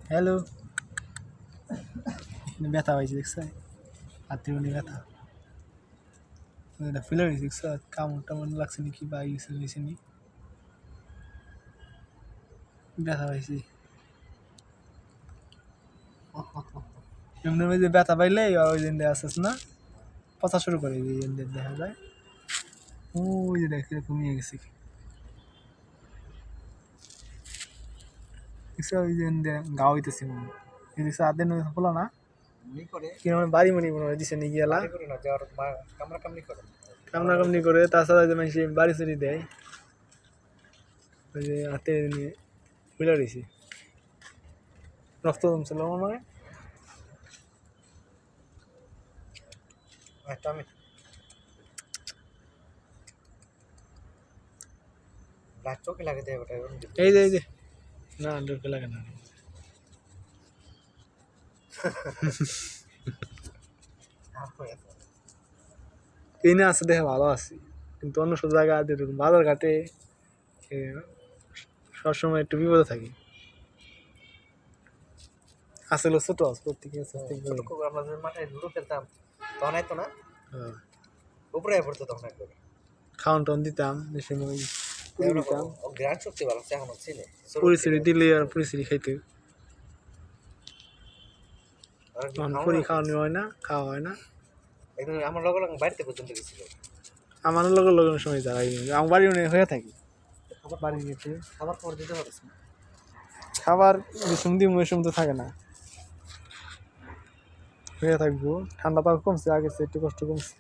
Hello, ব্যথা পাইছি দেখছ? হাতের মনে ব্যথা। এটা ফিলে গেছে দেখছ? কামড় টামড় লাগছে নাকি বা গেছে হয়েছে নি? ব্যথা পাইছি। এমনি যে ব্যথা পাইলে ওই দিন আসিস না পচা শুরু করে এই দিন দেখা যায়। ওই যে দেখ কমিয়ে গেছে। দেখছ ওই যে গা হইতেছে মনে হয়। দেখছ আদের হলো না? কিরকম বাড়ি মনি মনে হয় দিছে নি গিয়ালা কামনা কামনি করে তাছাড়া যে মানুষ বাড়ি চুরি দেয় ওই যে হাতে নিয়ে বুঝলা রয়েছে রক্ত জমছিল মনে হয় এই যে না ঢুকে লাগে না এনে আছে দেখে ভালো আছি কিন্তু অন্য সব জায়গা বাজার ঘাটে সবসময় একটু বিপদে থাকি আসলে ছোট প্রত্যেকে আমরা মাঠে লুডো খেলতাম তখন আইতো না উপরে পড়তো তখন একবার খাওয়ান টাউন দিতাম যে সময় দিতাম গ্রান্ড শক্তি ভালো এখন ছেলে পরিস্থিতি দিলে আর পরিস্থিতি খাইতে পরি খাওয়ানো হয় না খাওয়া হয় না একদিন আমার লগে লগে বাড়িতে পর্যন্ত গেছিল আমার লগের সময় যাই আমার বাড়ি হয়ে থাকি বাড়ি গেছে খাবার খাবার দিতে পারছ না খাবার রেশম দিয়ে মৌসুম তো থাকে না হয়ে থাকবো ঠান্ডা তো কমছে আগের চেয়ে একটু কষ্ট কমছে